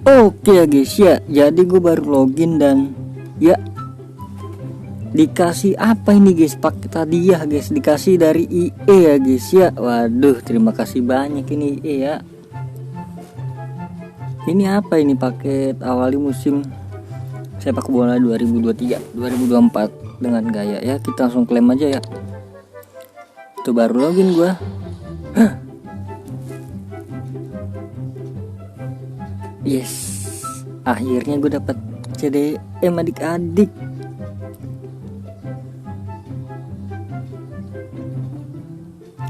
Oke ya guys ya, jadi gue baru login dan ya dikasih apa ini guys, paket hadiah guys, dikasih dari IE ya guys ya. Waduh, terima kasih banyak ini IE ya. Ini apa ini, paket awali musim sepak bola 2023-2024 dengan gaya ya. Kita langsung klaim aja ya. Itu baru login gua. Yes, akhirnya gue dapat CDM adik-adik.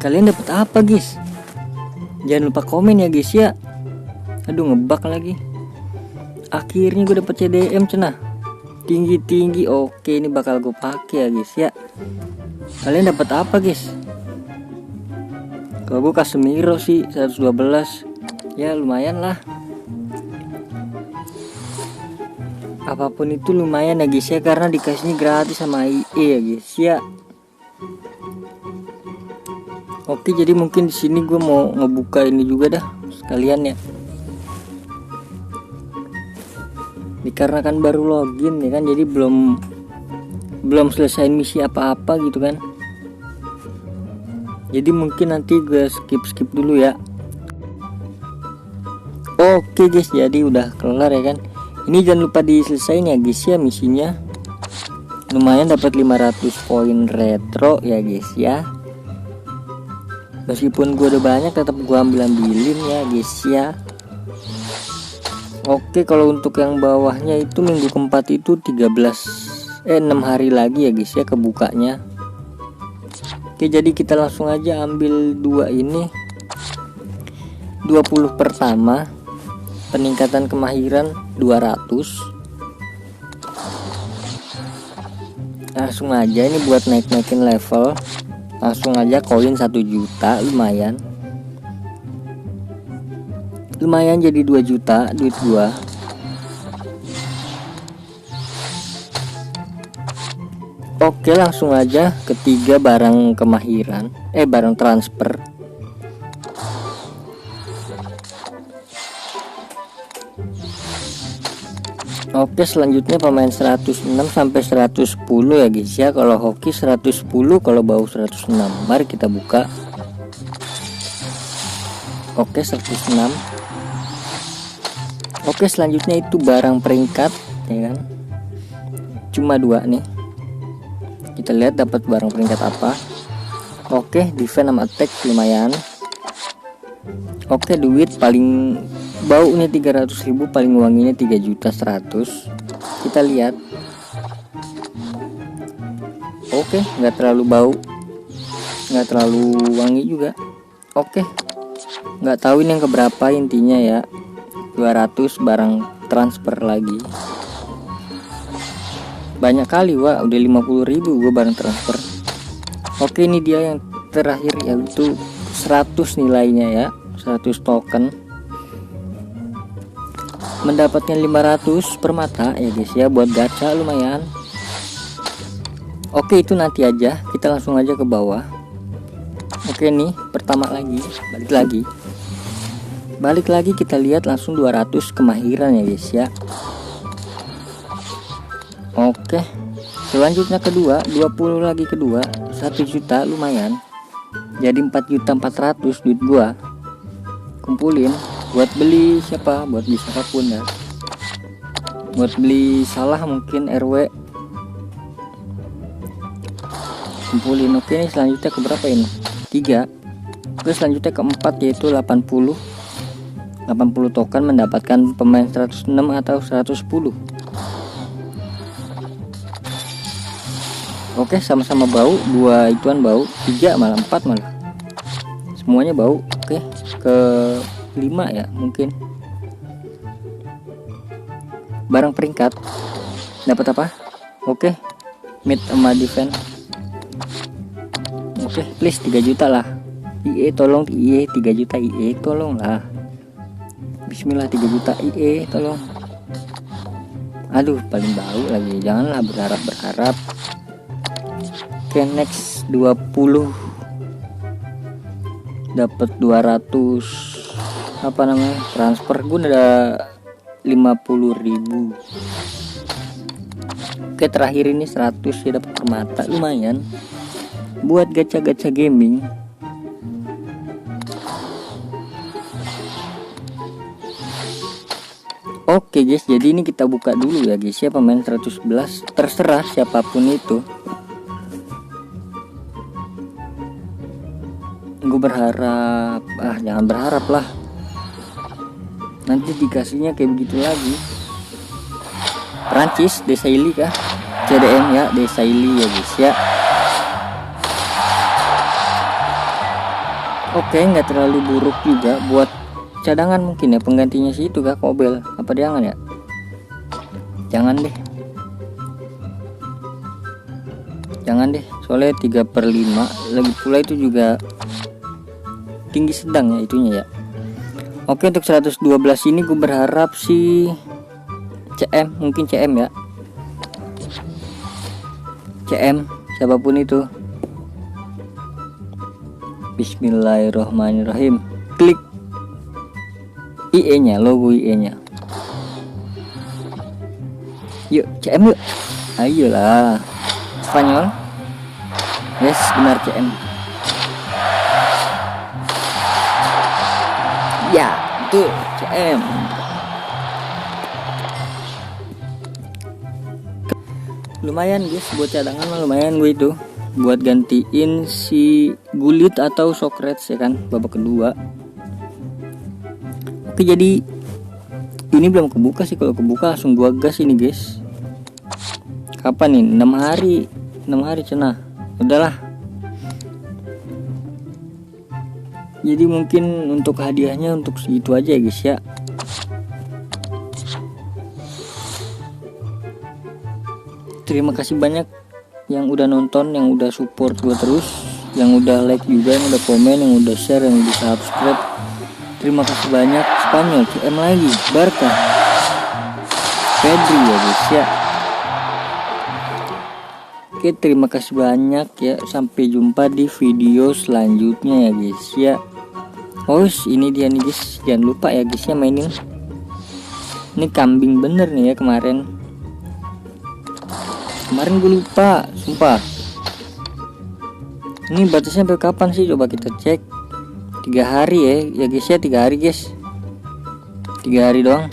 Kalian dapat apa guys? Jangan lupa komen ya guys ya. Aduh, ngebug lagi. Akhirnya gue dapat CDM cenah. Tinggi-tinggi. Oke, ini bakal gue pakai ya guys ya. Kalian dapat apa guys? Kalau gue Casemiro sih 112. Ya lumayan lah. Apapun itu lumayan ya guys ya, karena dikasihnya gratis sama IE ya guys ya. Oke, jadi mungkin di sini gue mau ngebuka ini juga dah sekalian ya. Dikarenakan baru login ya kan, jadi belum selesai misi apa-apa gitu kan. Jadi mungkin nanti gue skip dulu ya. Oke guys, jadi udah kelar ya kan. Ini jangan lupa diselesain ya guys ya misinya. Lumayan dapat 500 poin retro ya guys ya. Meskipun gue udah banyak, tetap gue ambilin ya guys ya. Oke, kalau untuk yang bawahnya itu minggu keempat itu 6 hari lagi ya guys ya kebukanya. Oke, jadi kita langsung aja ambil dua ini. 20 pertama, peningkatan kemahiran 200. Langsung aja ini buat naikin level. Langsung aja koin 1 juta, lumayan jadi 2 juta duit gua. Oke, langsung aja ketiga barang kemahiran, barang transfer. Oke, selanjutnya pemain 106 sampai 110 ya guys ya. Kalau hoki 110, kalau bau 106. Mari kita buka. Oke, 106. Oke, selanjutnya itu barang peringkat ya kan. Cuma 2 nih. Kita lihat dapat barang peringkat apa. Oke, defense sama attack lumayan. Oke, duit paling bau nih 300.000, paling wanginya 3.100.000. Kita lihat. Oke, nggak terlalu bau, nggak terlalu wangi juga. Oke, nggak tahu ini yang keberapa intinya ya. 200 barang transfer lagi. Banyak kali wah, udah 50.000 gue barang transfer. Oke, ini dia yang terakhir yaitu 100 nilainya ya, 100 token. Mendapatkan 500 per mata ya guys ya, buat gacha lumayan. Oke, itu nanti aja, kita langsung aja ke bawah. Oke nih, pertama lagi, balik lagi kita lihat langsung 200 kemahiran ya guys ya. Oke, selanjutnya kedua, 20 lagi kedua, 1 juta lumayan. Jadi 4.400.000 duit gua. Kumpulin buat beli siapa, buat beli siapapun ya, buat beli salah mungkin RW. Kumpulin. Oke, ini selanjutnya ke berapa ini? 3. Terus selanjutnya keempat yaitu 80 token, mendapatkan pemain 106 atau 110. Oke, sama-sama bau, 2 ituan bau, 3 malah 4 malah. Semuanya bau. Oke, ke 5 ya mungkin. Barang peringkat dapat apa? Oke, mid sama defense. Oke, please 3 juta lah. IE tolong, IE 3 juta, IE tolong lah. Bismillah, 3 juta IE tolong. Aduh, paling bau lagi. Janganlah berharap. Oke, next 20 dapat 200 apa namanya transfer. Gue udah 50.000. Oke, terakhir ini 100 ya, dapat permata, lumayan buat gacha-gacha gaming. Oke guys, jadi ini kita buka dulu ya guys ya, pemain 111, terserah siapapun itu. Gue berharap, jangan berharap lah, nanti dikasihnya kayak begitu lagi. Prancis, Desailly kah? CDM ya, Desailly ya guys ya. Oke, nggak terlalu buruk juga buat cadangan mungkin ya, penggantinya sih itu kah, Kobel apa jangan ya? Jangan deh, soalnya 3/5 lagi pula itu juga tinggi sedang ya itunya ya. Oke, untuk 112 ini gue berharap sih CM, mungkin CM ya, CM siapapun itu. Bismillahirrohmanirrohim, klik IE nya, logo IE nya. Yuk CM yuk, ayolah. Spanyol, yes benar CM ya, itu CM. Lumayan guys, buat cadangan lumayan gue itu, buat gantiin si Gullit atau Socrates ya kan, babak kedua. Oke, jadi ini belum kebuka sih, kalau kebuka langsung gua gas ini guys. Kapan nih? 6 hari cenah. Udahlah. Jadi mungkin untuk hadiahnya untuk segitu aja ya guys ya. Terima kasih banyak yang udah nonton, yang udah support gua terus, yang udah like juga, yang udah komen, yang udah share, yang udah subscribe. Terima kasih banyak. Spanyol, CM lagi, Barca, Pedri ya guys ya. Oke, terima kasih banyak ya. Sampai jumpa di video selanjutnya ya guys ya. Oh, ini dia nih guys. Jangan lupa ya guys ya mainin. Ini kambing bener nih ya kemarin. Kemarin gue lupa, sumpah. Ini batasnya sampai kapan sih? Coba kita cek. 3 hari ya guys ya, 3 hari guys. 3 hari doang.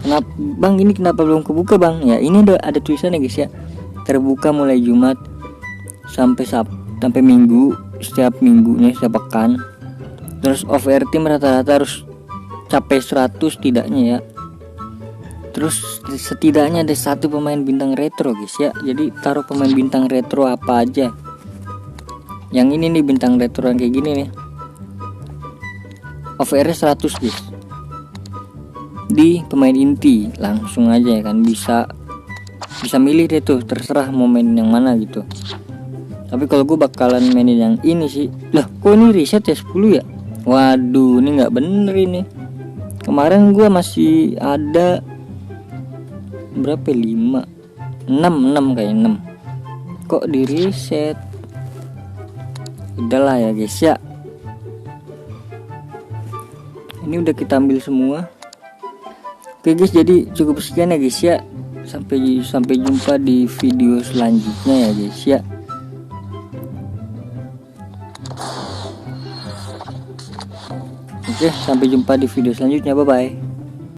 Kenapa bang ini kenapa belum kebuka bang? Ya ini ada tulisannya guys ya, terbuka mulai Jumat sampai Minggu, setiap minggunya, setiap pekan. Terus over team rata-rata harus capai 100 setidaknya ya. Terus setidaknya ada 1 pemain bintang retro guys ya. Jadi taruh pemain bintang retro apa aja. Yang ini nih bintang retro yang kayak gini nih, OVR 100 guys. Di pemain inti langsung aja ya kan, bisa milih deh tuh, terserah mau main yang mana gitu. Tapi kalau gue bakalan mainin yang ini sih. Lah kok ini reset ya 10 ya? Waduh, ini nggak bener ini. Kemarin gue masih ada berapa, 6 kayak 6. Kok di reset? Udahlah ya guys ya. Ini udah kita ambil semua. Oke guys, jadi cukup sekian ya guys ya. Sampai jumpa di video selanjutnya ya guys ya. Oke, sampai jumpa di video selanjutnya. Bye bye.